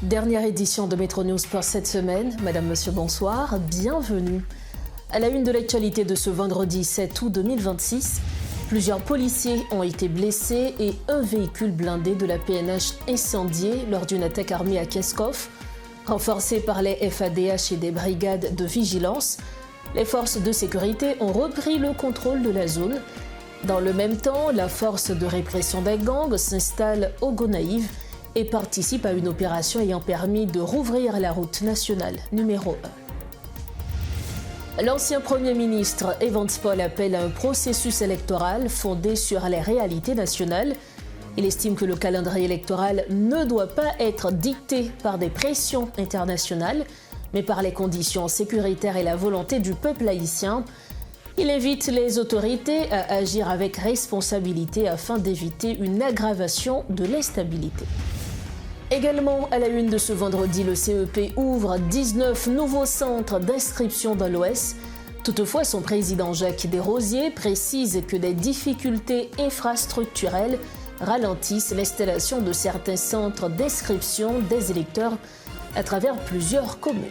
Dernière édition de Métro News pour cette semaine. Madame, monsieur, bonsoir, bienvenue. À la une de l'actualité de ce vendredi 7 août 2026, plusieurs policiers ont été blessés et un véhicule blindé de la PNH incendié lors d'une attaque armée à Keskov. Renforcés par les FADH et des brigades de vigilance, les forces de sécurité ont repris le contrôle de la zone. Dans le même temps, la force de répression des gangs s'installe au Gonaïve et participe à une opération ayant permis de rouvrir la route nationale numéro 1. L'ancien Premier ministre Evans Paul appelle à un processus électoral fondé sur les réalités nationales. Il estime que le calendrier électoral ne doit pas être dicté par des pressions internationales, mais par les conditions sécuritaires et la volonté du peuple haïtien. Il invite les autorités à agir avec responsabilité afin d'éviter une aggravation de l'instabilité. Également à la une de ce vendredi, le CEP ouvre 19 nouveaux centres d'inscription dans l'Ouest. Toutefois, son président Jacques Desrosiers précise que des difficultés infrastructurelles ralentissent l'installation de certains centres d'inscription des électeurs à travers plusieurs communes.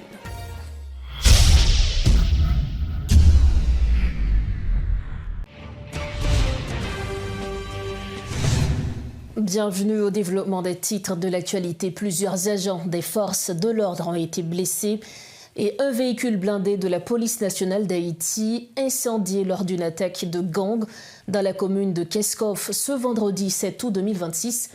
Bienvenue au développement des titres de l'actualité. Plusieurs agents des forces de l'ordre ont été blessés et un véhicule blindé de la police nationale d'Haïti incendié lors d'une attaque de gang dans la commune de Keskov ce vendredi 7 août 2026.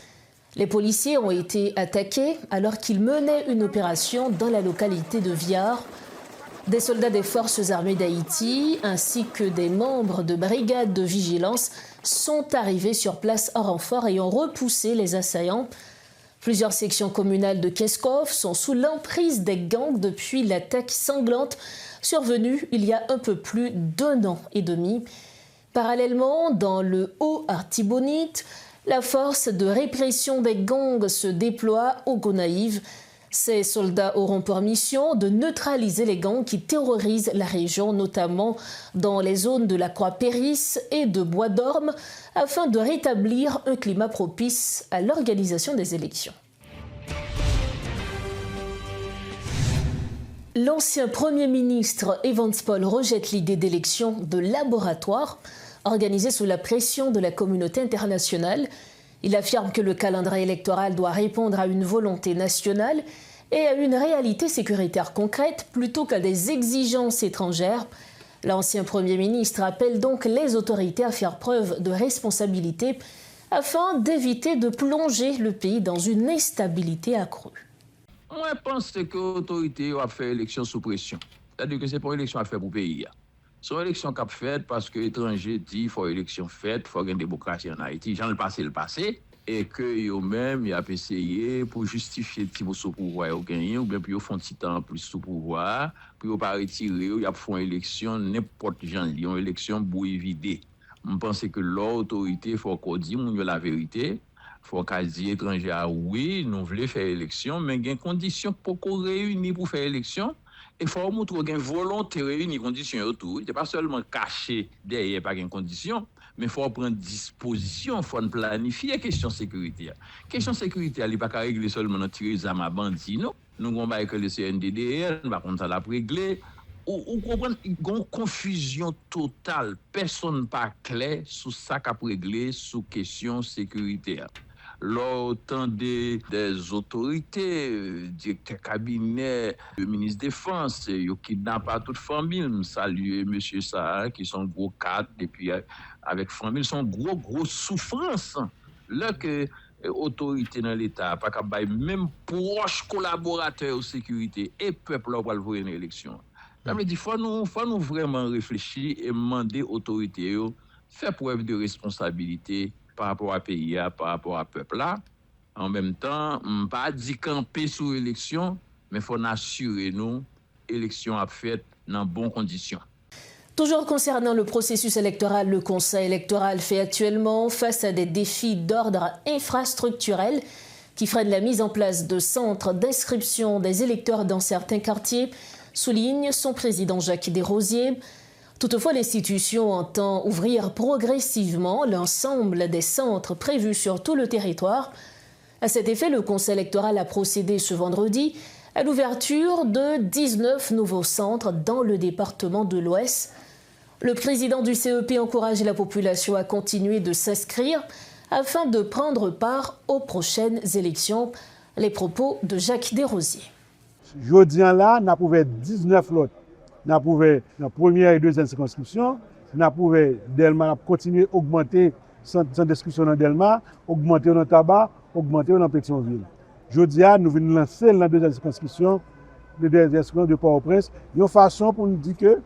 Les policiers ont été attaqués alors qu'ils menaient une opération dans la localité de Viard. Des soldats des forces armées d'Haïti ainsi que des membres de brigades de vigilance sont arrivés sur place en renfort et ont repoussé les assaillants. Plusieurs sections communales de Keskov sont sous l'emprise des gangs depuis l'attaque sanglante survenue il y a un peu plus d'1 an et demi. Parallèlement, dans le Haut-Artibonite, la force de répression des gangs se déploie au Gonaïve. Ces soldats auront pour mission de neutraliser les gangs qui terrorisent la région, notamment dans les zones de la Croix-Péris et de Bois-d'Orme, afin de rétablir un climat propice à l'organisation des élections. L'ancien Premier ministre Evans Paul rejette l'idée d'élections de laboratoire organisées sous la pression de la communauté internationale. Il affirme que le calendrier électoral doit répondre à une volonté nationale et à une réalité sécuritaire concrète plutôt qu'à des exigences étrangères. L'ancien Premier ministre appelle donc les autorités à faire preuve de responsabilité afin d'éviter de plonger le pays dans une instabilité accrue. Moi, je pense que l'autorité a fait élection sous pression. C'est-à-dire que ce n'est pas une élection à faire pour le pays. C'est une élection qu'a faite parce que l'étranger dit qu'il faut une élection faite, il faut une démocratie en Haïti. J'en ai le passé, et que eux-mêmes, ils ont essayé pour justifier le sous pouvoir au gagné, ou bien pour faire un petit temps plus sous pouvoir, pour ne pas retirer, ils font une élection, n'importe quel genre, une élection pour éviter. Je pense que l'autorité, il faut qu'on dise la vérité. Il faut qu'on dise étranger, oui, nous voulons faire élection, mais il y a des conditions pour qu'on réunisse pour faire élection. Il faut montrer qu'il y a une volonté réunie, conditions autour. Il n'est pas seulement caché derrière par une condition, mais il faut prendre disposition, il faut planifier la question sécuritaire. La question sécuritaire, elle n'est pas régler seulement dans tirer les armes à bandits, non. Nous avons avec le CNDDL, par contre, ça l'a réglé. Ou comprendre, il y a une confusion totale. Personne n'est pas clair sur ça qu'a réglé sous question sécuritaire. L'autant des autorités, directeur cabinet, le ministre de la Défense, ils kidnappent pas toute famille. Je salue M. Sahar, qui sont gros cadres, depuis avec famille, sont gros souffrance. Là que autorité dans l'État, pas capable même proche collaborateurs de sécurité et peuple va le voir une élection. Ça veut dire faut nous vraiment réfléchir et demander aux autorités faire preuve de responsabilité par rapport à pays, par rapport à peuple là. En même temps, pas dit camper sous élection, mais faut assurer nous élection à fait dans bonnes conditions. Toujours concernant le processus électoral, le Conseil électoral fait actuellement face à des défis d'ordre infrastructurel qui freinent la mise en place de centres d'inscription des électeurs dans certains quartiers, souligne son président Jacques Desrosiers. Toutefois, l'institution entend ouvrir progressivement l'ensemble des centres prévus sur tout le territoire. À cet effet, le Conseil électoral a procédé ce vendredi à l'ouverture de 19 nouveaux centres dans le département de l'Ouest. Le président du CEP encourage la population à continuer de s'inscrire afin de prendre part aux prochaines élections. Les propos de Jacques Desrosiers. Jeudi là, nous avons 19 lots. Nous avons la première et deuxième circonscription. Nous avons Delma continuer à augmenter sans discussion dans Delma, augmenter dans Tabac, augmenter dans Pétionville. Jeudi, nous venons lancer la deuxième circonscription, de Port-au-Prince, une façon pour nous dire que,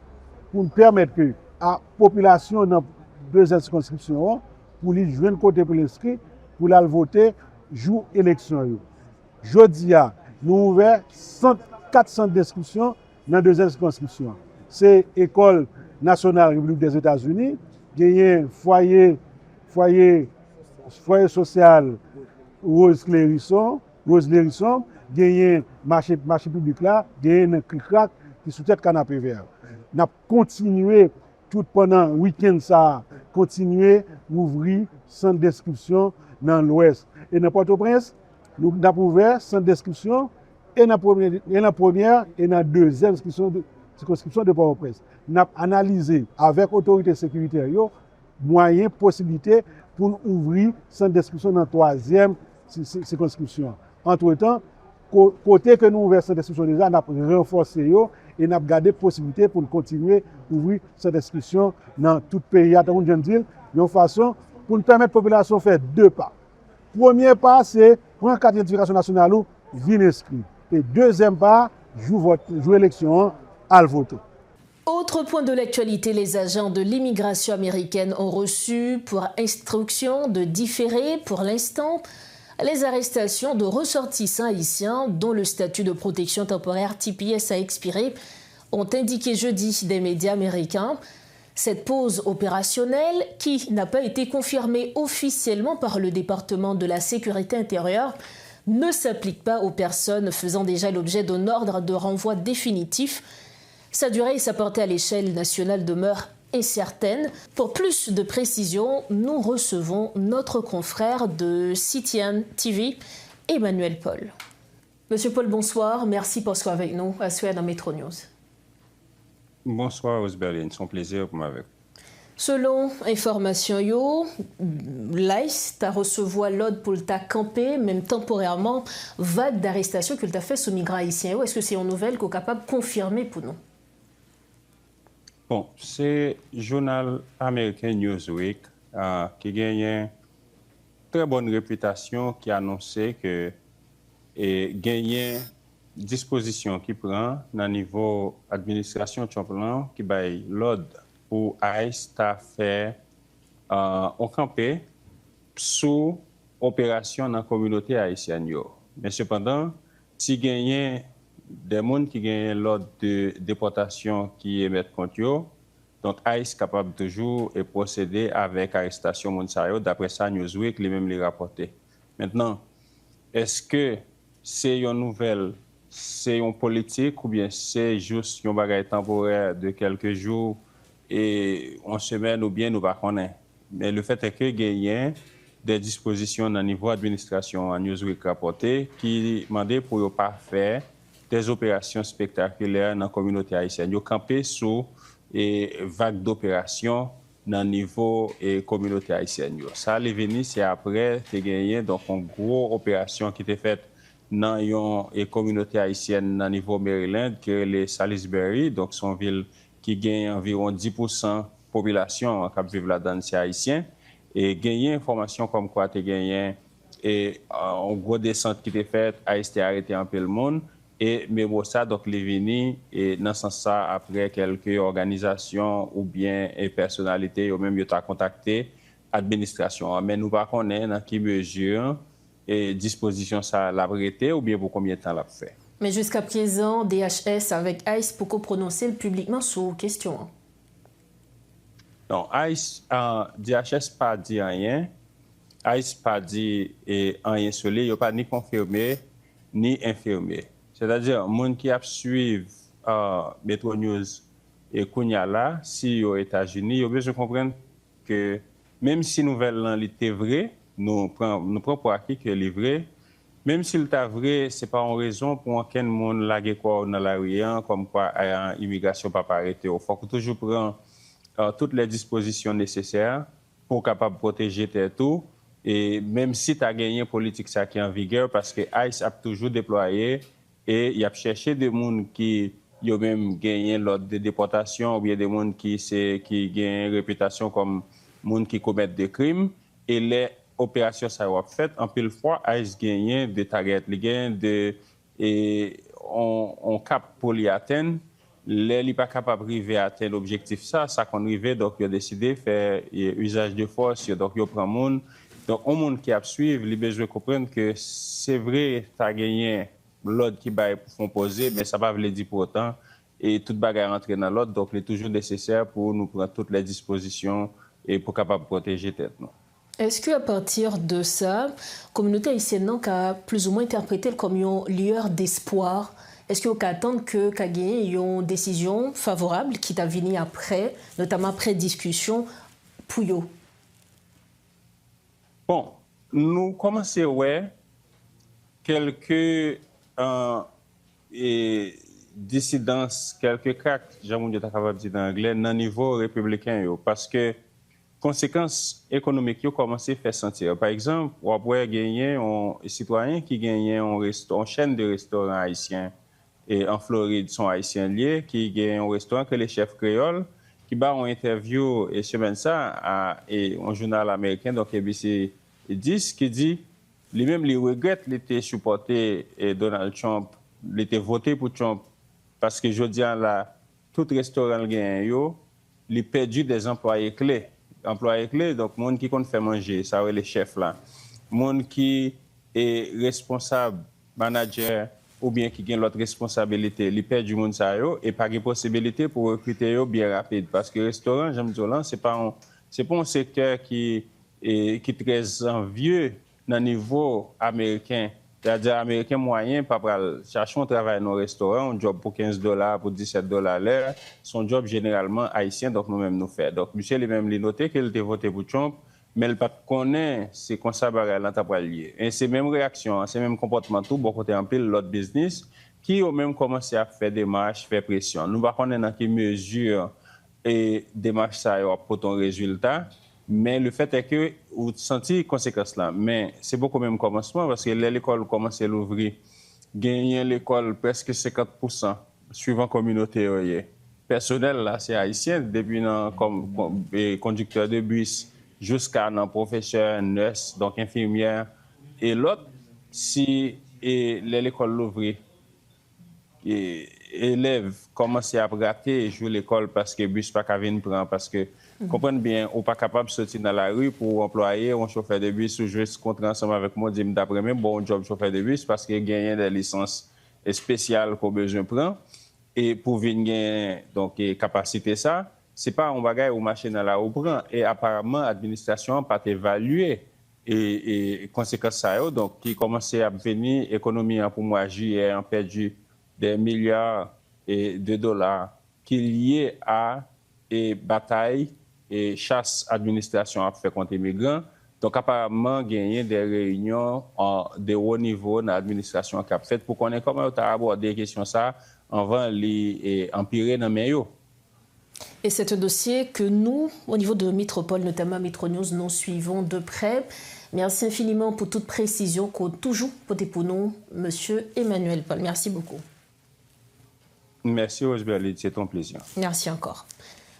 pour nous permettre que la population dans la deuxième circonscription, pour lui jouer un côté pour l'inscrit, pour la voter, jour élection. Jeudi, nous avons ouvert 400 d'inscriptions dans la deuxième circonscription. C'est l'École nationale République des États-Unis, il y a un foyer social Rose Lérisson, il y a un marché public là, il y a un cric-crac qui sous-tête canapé vert. Nous avons continué tout pendant le week-end, continuer à ouvrir centre d'inscription dans l'Ouest. Et dans Port-au-Prince, nous avons ouvert centre d'inscription et dans la première et dans la deuxième circonscription de Port-au-Prince. Nous avons analysé avec l'autorité sécuritaire moyens, possibilités pour ouvrir centre d'inscription dans la troisième circonscription. Entre-temps, côté que nous ouvrons centre d'inscription déjà, nous avons renforcé et nous avons gardé possibilité pour continuer à ouvrir centre d'inscription dans tout le pays. De façon pour nous permettre à la population de faire deux pas. Premier pas, c'est prendre une carte d'identification nationale ou venir inscrire. Et deuxième pas, jouer l'élection à le voter. Autre point de l'actualité, les agents de l'immigration américaine ont reçu pour instruction de différer pour l'instant les arrestations de ressortissants haïtiens dont le statut de protection temporaire TPS a expiré, ont indiqué jeudi des médias américains. Cette pause opérationnelle, qui n'a pas été confirmée officiellement par le département de la sécurité intérieure, ne s'applique pas aux personnes faisant déjà l'objet d'un ordre de renvoi définitif. Sa durée et sa portée à l'échelle nationale demeurent incertaines. Pour plus de précisions, nous recevons notre confrère de CTN TV, Emmanuel Paul. Monsieur Paul, bonsoir. Merci pour ce avec nous à Suède dans Metro News. Bonsoir, Osberlin. C'est un plaisir pour m'avoir. Selon information, l'ICE t'a recevoir l'ordre pour ta camper, même temporairement, vague d'arrestation que tu as fait sous migrants haïtiens. Est-ce que c'est une nouvelle qu'on est capable de confirmer pour nous? Bon, c'est le journal américain Newsweek qui gagne une très bonne réputation, qui a annoncé que gagne disposition qui prend dans le niveau administration Trump qui baille l'ordre pour ICE à faire un campé sous opération dans la communauté haïtienne. Mais cependant, si gagne des gens qui gagnent l'ordre de déportation qui émettent contre eux, donc ICE est capable toujours de procéder avec arrestation Monsario. D'après ça, Newsweek lui-même les rapporté. Maintenant, est-ce que c'est une nouvelle, c'est une politique ou bien c'est juste un bagage temporaire de quelques jours et une semaine ou bien nous ne connaissons pas. Mais le fait est que gagne des dispositions dans le niveau administration à Newsweek rapporté qui demandent pour ne pas faire des opérations spectaculaires dans la communauté haïtienne. Ils ont campé sous vague d'opérations dans le niveau et communauté haïtienne. Ça, les venu, c'est après que gagné donc une grosse opération qui était faite dans une communauté haïtienne dans le niveau Maryland, que les Salisbury, donc son ville qui gagne environ 10% population qui vivent là-dedans, c'est haïtien. Et gagné information comme quoi tu gagné et en gros descente qui était faite, Haïti a arrêté un peu le monde. Et mais bon, ça, donc, les venus, et dans ce sens, après quelques organisations ou bien personnalités, ou même, ils ont contacté l'administration. Mais nous ne connaissons pas dans quelle mesure et disposition ça l'a arrêté ou bien pour combien de temps l'a fait. Mais jusqu'à présent, DHS avec ICE, pour qu'on prononce publiquement sur question. Non, ICE, DHS pas dit rien. ICE pas dit rien sur lui, il n'a pas ni confirmé ni infirmé. C'est-à-dire, les gens qui suivent Metro News et Kounyala, si aux États-Unis, ils ont besoin de comprendre que même si la nouvelle était vraie, nous prenons pour acquis que c'est vrai, même s'il t'a vrai, ce n'est pas une raison pour aucun monde laguer quoi dans la rue, comme quoi l'immigration pas arrêter. Il faut toujours prendre toutes les dispositions nécessaires pour capable protéger tes tout. Et même si tu as gagné politique ça qui est en vigueur, parce que ICE a toujours déployé et il a cherché des gens qui ont même gagné l'ordre de déportation ou bien des gens qui gagnent réputation comme gens qui commettent des crimes. Et les opérations ça va fait en pile fois ICE gagne des targets, les gagne et on cap pour l'y atteindre. Les n'est pas capable d'arriver à atteindre l'objectif ça qu'on arrive donc il a décidé de faire usage de force donc il prend monde. Donc, au monde qui a suivi, il besoin de comprendre que c'est vrai, tu as gagné l'ordre qui va pour poser, mais ça ne va pas dire pour autant. Et toute bagarre rentrer dans l'ordre, donc il est toujours nécessaire pour nous prendre toutes les dispositions et pour capable protéger tête. Est-ce qu'à partir de ça, la communauté haïtienne a plus ou moins interprété comme une lueur d'espoir? Est-ce qu'on peut attendre que Kagé ait une décision favorable qui t'a venu après, notamment après discussion, pour eux? Bon, nous commençons ouais quelques dissidences, quelques cracks, j'aime dire capable de dire en anglais, dans le niveau républicain parce que conséquences économiques ont commencé à faire sentir. Par exemple, on pourrait gagner un citoyen qui gagne une chaîne de restaurants haïtiens et en Floride sont haïtiens liés qui gagne un restaurant que les chefs créoles qui bat une interview et semaine ça à un journal américain donc ABC 10 qui dit lui-même il regrette l'été supporté Donald Trump, il était voté pour Trump parce que je dis là tout restaurant gagne yo, il perdu des employés clés donc monde qui compte faire manger ça les chefs là, monde qui est responsable manager ou bien qui gagne l'autre responsabilité, il perd du monde ça yo et pas de possibilité pour recruter yo bien rapide parce que restaurant j'aime dire là c'est pas un secteur qui est très envieux dans le niveau américain. C'est-à-dire américain moyen pas chercher un travail dans un restaurant, un job pour $15 pour $17 l'heure, son job généralement haïtien donc nous-mêmes nous fait. Donc monsieur lui-même il noté qu'il était voté pour Trump mais il pas connaît c'est comme ça bagarre là t'a pas lié. Et ces mêmes réactions, ces mêmes comportements tout bon côté en pile l'autre business qui ont même commencé à faire des marches, faire pression. Nous pas connaître dans quelle mesure et démarche ça pour ton résultat. Mais le fait est que vous sentez les conséquences là. Mais c'est beaucoup même commencement parce que l'école commence à l'ouvrir. Gagner l'école presque 50% suivant la communauté. Personnel là, c'est haïtien, depuis comme conducteur de bus jusqu'à professeur, nurse, donc infirmière. Et l'autre, si l'école l'ouvrir, élèves commencent à rater jouer l'école parce que le bus pas qu'à venir prendre parce que comprenez bien ou pas capable de sortir dans la rue pour employer un chauffeur de bus ou jouer ce contrat ensemble avec moi dire d'après même bon job chauffeur de bus parce que gagner des licences spéciales qu'on besoin prendre et pour venir donc capacité ça c'est pas un bagage ou machine à la ou prend et apparemment l'administration pas évalué et conséquences ça donc qui commence à venir économie pour moi juillet en perdu des milliards de dollars qui liés à bataille et chasse administration a fait contre les migrants. Donc apparemment gagner des réunions de haut niveau dans l'administration qui a fait pour connaître comment on a abordé les questions ça avant les empirer dans meilleur. Et c'est un dossier que nous, au niveau de Métropole, notamment Métro News, nous suivons de près. Merci infiniment pour toute précision qu'on toujours pour nous, Monsieur Emmanuel Paul. Merci beaucoup. Merci Rosberly, c'est ton plaisir. Merci encore.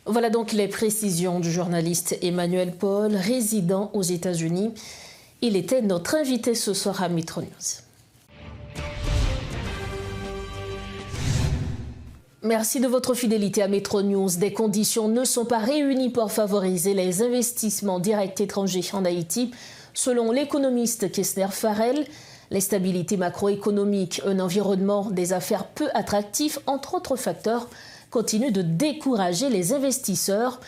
Voilà donc les précisions du journaliste Emmanuel Paul, résident aux États-Unis. Il était notre invité ce soir à Métro News. Merci de votre fidélité à Métro News. Des conditions ne sont pas réunies pour favoriser les investissements directs étrangers en Haïti. Selon l'économiste Kessner Farrell, l'instabilité macroéconomique, un environnement des affaires peu attractif, entre autres facteurs, continue de décourager les investisseurs.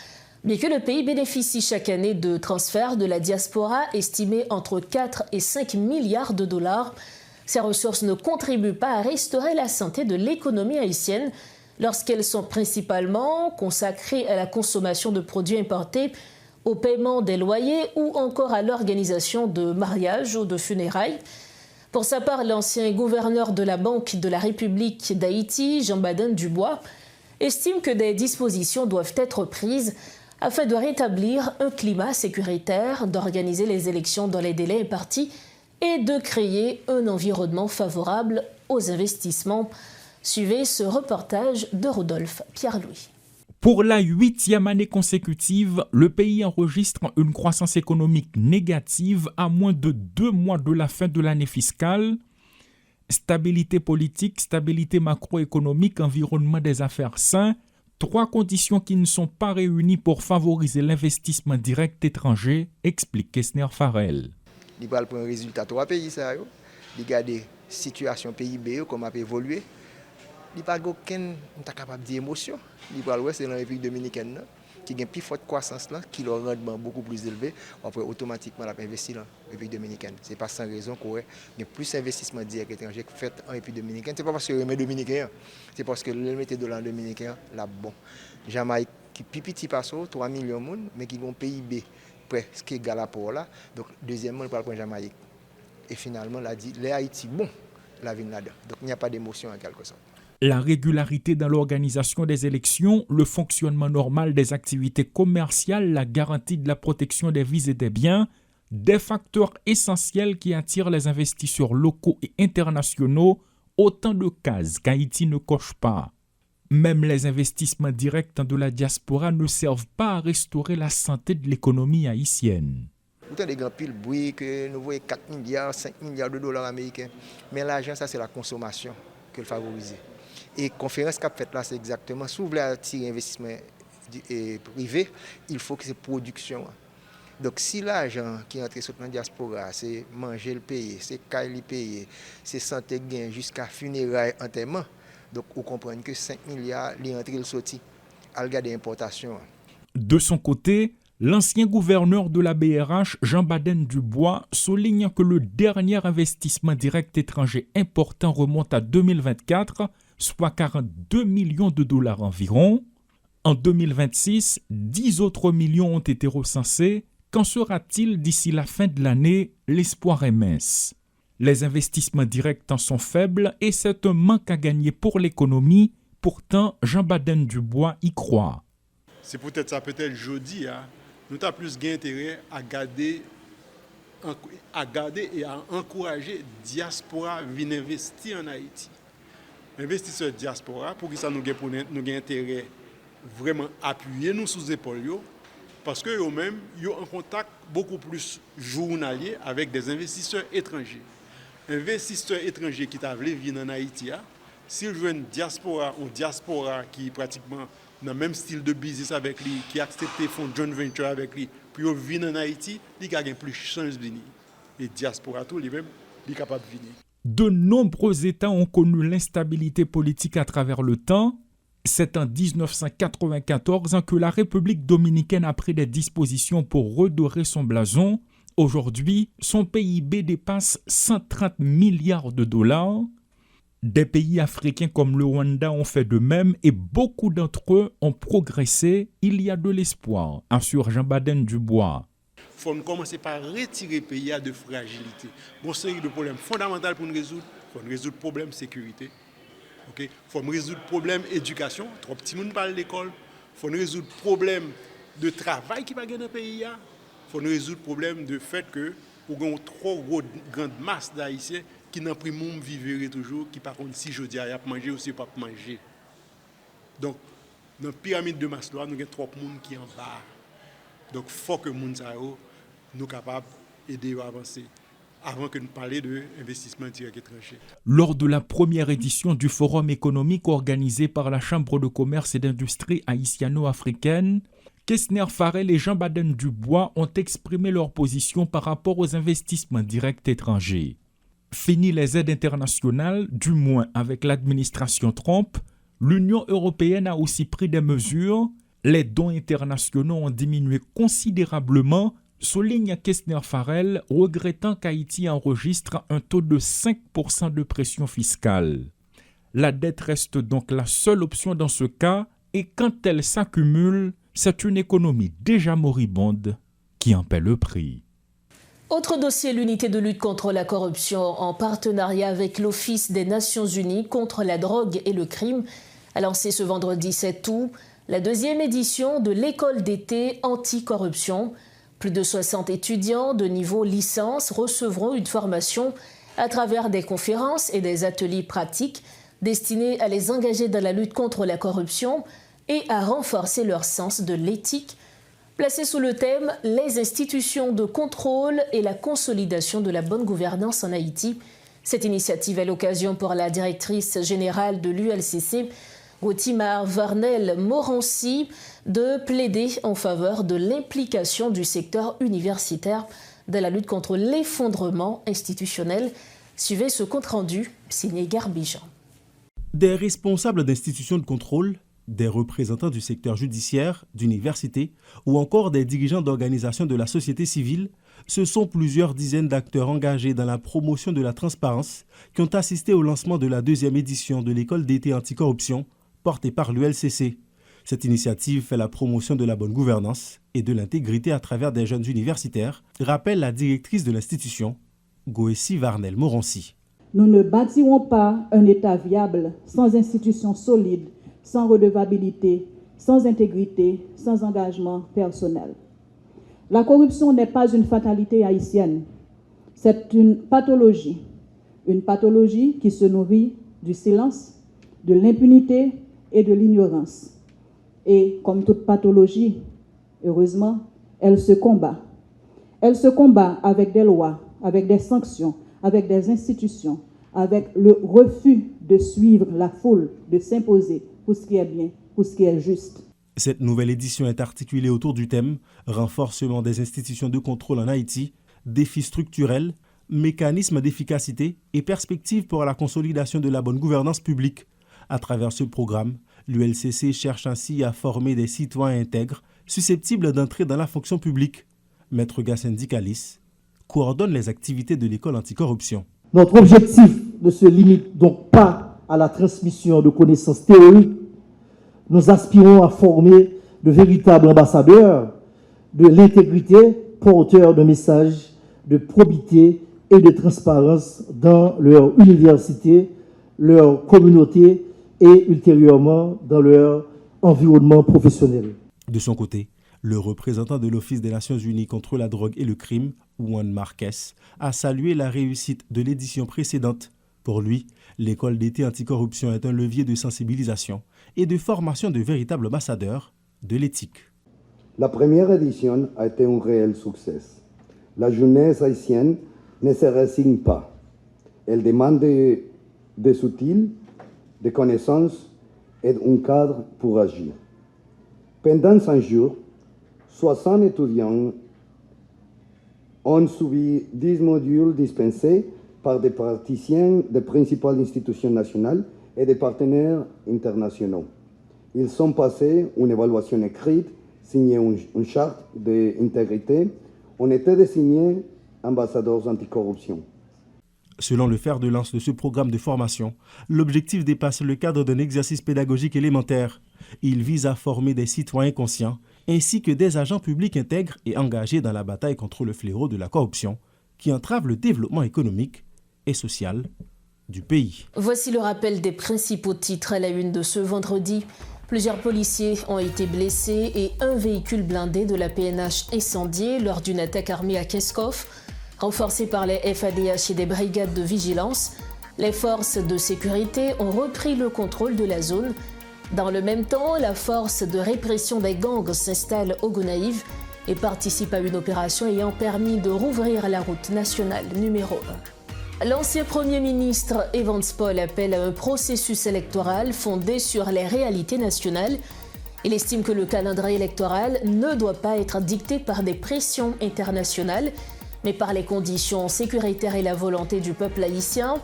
Bien que le pays bénéficie chaque année de transferts de la diaspora estimés entre 4 et 5 milliards de dollars, ces ressources ne contribuent pas à restaurer la santé de l'économie haïtienne lorsqu'elles sont principalement consacrées à la consommation de produits importés, au paiement des loyers ou encore à l'organisation de mariages ou de funérailles. Pour sa part, l'ancien gouverneur de la Banque de la République d'Haïti, Jean Baden Dubois, estime que des dispositions doivent être prises afin de rétablir un climat sécuritaire, d'organiser les élections dans les délais impartis et de créer un environnement favorable aux investissements. Suivez ce reportage de Rodolphe Pierre-Louis. Pour la 8e année consécutive, le pays enregistre une croissance économique négative à moins de 2 mois de la fin de l'année fiscale. Stabilité politique, stabilité macroéconomique, environnement des affaires sain, 3 conditions qui ne sont pas réunies pour favoriser l'investissement direct étranger, explique Kessner Farrell. Il va prendre résultat 3 pays, il regarde la situation PIB, comment a évolué. Il n'y a pas aucune capable d'émotion. Il va c'est la République dominicaine qui a une plus forte croissance, qui a un rendement beaucoup plus élevé. Après, automatiquement, on investit dans la République dominicaine. Ce n'est pas sans raison qu'il y a plus d'investissements directs étrangers faits en République dominicaine. Ce n'est pas parce que le dominicain, c'est parce que le métier de l'an dominicain, là, bon. Jamaïque, qui est petit passo, 3 millions de monde, mais qui ont un PIB presque égal à pour là. Donc, deuxièmement, on parle de Jamaïque. Et finalement, là, dit, les Haïti, bon, la vie là-dedans. Donc, il n'y a pas d'émotion en quelque sorte. La régularité dans l'organisation des élections, le fonctionnement normal des activités commerciales, la garantie de la protection des vies et des biens, des facteurs essentiels qui attirent les investisseurs locaux et internationaux, autant de cases qu'Haïti ne coche pas. Même les investissements directs de la diaspora ne servent pas à restaurer la santé de l'économie haïtienne. Vous avez des grands piles bruit que nous voyons 4 milliards, 5 milliards de dollars américains. Mais l'argent, ça c'est la consommation que le favorise. Et la conférence qu'a faite là, c'est exactement, si vous voulez attirer investissement privé, il faut que c'est production. Donc si l'argent qui entre sur la diaspora, c'est manger le payer, c'est cailler le payer, c'est santé gain jusqu'à funérailles, enterrement, donc vous comprenez que 5 milliards, les entrées le sorti, à regarder l'importation. De son côté, l'ancien gouverneur de la BRH, Jean Baden Dubois, souligne que le dernier investissement direct étranger important remonte à 2024, soit 42 millions de dollars environ. En 2026, 10 autres millions ont été recensés. Qu'en sera-t-il d'ici la fin de l'année? L'espoir est mince. Les investissements directs en sont faibles et c'est un manque à gagner pour l'économie. Pourtant, Jean Baden Dubois y croit. C'est peut-être ça, peut-être jeudi, nous avons plus d'intérêt à garder et à encourager la diaspora à venir investir en Haïti. Investisseurs diaspora, pour que ça nous ait intérêt vraiment appuyer nous sous épaules, parce que eux-mêmes, ils ont un contact beaucoup plus journalier avec des investisseurs étrangers. Investisseurs étrangers qui t'a voulu venir en Haïti, s'ils jouent une diaspora qui est pratiquement dans le même style de business avec lui, qui accepte de faire une joint venture avec lui, puis ils viennent en Haïti, ils ont plus de chance de venir. Et diaspora, tout lui-même, il est capable de venir. De nombreux États ont connu l'instabilité politique à travers le temps. C'est en 1994 que la République dominicaine a pris des dispositions pour redorer son blason. Aujourd'hui, son PIB dépasse 130 milliards de dollars. Des pays africains comme le Rwanda ont fait de même et beaucoup d'entre eux ont progressé. Il y a de l'espoir, assure Jean Baden Dubois. Il faut commencer par retirer le pays de fragilité. Bon, c'est un problème fondamental pour nous résoudre. Il faut résoudre le problème de sécurité. Il faut résoudre le problème d'éducation. Trop petits monde parlent de l'école. Il faut résoudre le problème de travail qui va gagner dans le pays. Il faut résoudre le problème de fait que nous avons trop grande masse d'Haïtiens qui n'ont pas vivre toujours, qui par contre si je dis à manger ou si pas manger. Donc, dans la pyramide de Maslow, nous avons trop de monde qui en bas. Donc, il faut que nous soyons capables d'aider à avancer avant que nous parlions d'investissement direct étranger. Lors de la première édition du Forum économique organisé par la Chambre de commerce et d'industrie haïtiano-africaine, Kessner Farrell et Jean Baden Dubois ont exprimé leur position par rapport aux investissements directs étrangers. Fini les aides internationales, du moins avec l'administration Trump, l'Union européenne a aussi pris des mesures. Les dons internationaux ont diminué considérablement, souligne Kessner Farrell, regrettant qu'Haïti enregistre un taux de 5% de pression fiscale. La dette reste donc la seule option dans ce cas, et quand elle s'accumule, c'est une économie déjà moribonde qui en paie le prix. Autre dossier, l'unité de lutte contre la corruption en partenariat avec l'Office des Nations Unies contre la drogue et le crime a lancé ce vendredi 7 août la deuxième édition de l'école d'été anti-corruption. Plus de 60 étudiants de niveau licence recevront une formation à travers des conférences et des ateliers pratiques destinés à les engager dans la lutte contre la corruption et à renforcer leur sens de l'éthique. Placé sous le thème « Les institutions de contrôle et la consolidation de la bonne gouvernance en Haïti », cette initiative est l'occasion pour la directrice générale de l'ULCC, Gautimar Varnel-Morancy, de plaider en faveur de l'implication du secteur universitaire dans la lutte contre l'effondrement institutionnel. Suivez ce compte-rendu signé Garbijan. Des responsables d'institutions de contrôle, des représentants du secteur judiciaire, d'universités ou encore des dirigeants d'organisations de la société civile, ce sont plusieurs dizaines d'acteurs engagés dans la promotion de la transparence qui ont assisté au lancement de la deuxième édition de l'école d'été anticorruption portée par l'ULCC. Cette initiative fait la promotion de la bonne gouvernance et de l'intégrité à travers des jeunes universitaires, rappelle la directrice de l'institution, Goessi Varnel-Morancy. Nous ne bâtirons pas un État viable sans institutions solides, sans redevabilité, sans intégrité, sans engagement personnel. La corruption n'est pas une fatalité haïtienne, c'est une pathologie qui se nourrit du silence, de l'impunité et de l'ignorance. Et comme toute pathologie, heureusement, elle se combat. Elle se combat avec des lois, avec des sanctions, avec des institutions, avec le refus de suivre la foule, de s'imposer pour ce qui est bien, pour ce qui est juste. Cette nouvelle édition est articulée autour du thème « Renforcement des institutions de contrôle en Haïti, défis structurels, mécanismes d'efficacité et perspectives pour la consolidation de la bonne gouvernance publique ». À travers ce programme, l'ULCC cherche ainsi à former des citoyens intègres susceptibles d'entrer dans la fonction publique. Maître Gassendi Kalis coordonne les activités de l'école anticorruption. Notre objectif ne se limite donc pas à la transmission de connaissances théoriques. Nous aspirons à former de véritables ambassadeurs de l'intégrité, porteurs de messages de probité et de transparence dans leur université, leur communauté et ultérieurement dans leur environnement professionnel. De son côté, le représentant de l'Office des Nations Unies contre la drogue et le crime, Juan Marquez, a salué la réussite de l'édition précédente. Pour lui, l'école d'été anticorruption est un levier de sensibilisation et de formation de véritables ambassadeurs de l'éthique. La première édition a été un réel succès. La jeunesse haïtienne ne se résigne pas. Elle demande des outils, des connaissances et un cadre pour agir. Pendant 5 jours, 60 étudiants ont suivi 10 modules dispensés par des praticiens des principales institutions nationales et des partenaires internationaux. Ils sont passés une évaluation écrite, signé une charte d'intégrité, ont été désignés ambassadeurs anticorruption. Selon le fer de lance de ce programme de formation, l'objectif dépasse le cadre d'un exercice pédagogique élémentaire. Il vise à former des citoyens conscients ainsi que des agents publics intègres et engagés dans la bataille contre le fléau de la corruption qui entrave le développement économique et social du pays. Voici le rappel des principaux titres à la une de ce vendredi. Plusieurs policiers ont été blessés et un véhicule blindé de la PNH incendié lors d'une attaque armée à Keskov. Renforcés par les FADH et des brigades de vigilance, les forces de sécurité ont repris le contrôle de la zone. Dans le même temps, la force de répression des gangs s'installe au Gonaïve et participe à une opération ayant permis de rouvrir la route nationale numéro 1. L'ancien Premier ministre Evans Paul appelle à un processus électoral fondé sur les réalités nationales. Il estime que le calendrier électoral ne doit pas être dicté par des pressions internationales, mais par les conditions sécuritaires et la volonté du peuple haïtien.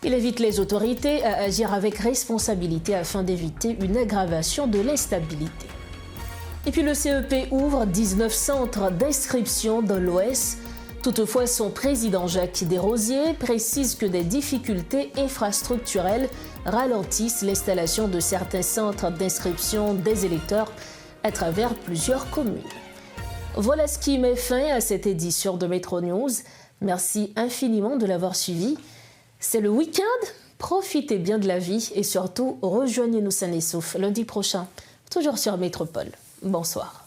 Il invite les autorités à agir avec responsabilité afin d'éviter une aggravation de l'instabilité. Et puis le CEP ouvre 19 centres d'inscription dans l'OS. Toutefois, son président Jacques Desrosiers précise que des difficultés infrastructurelles ralentissent l'installation de certains centres d'inscription des électeurs à travers plusieurs communes. Voilà ce qui met fin à cette édition de Métro News. Merci infiniment de l'avoir suivi. C'est le week-end, profitez bien de la vie et surtout rejoignez-nous sain et sauf lundi prochain, toujours sur Métropole. Bonsoir.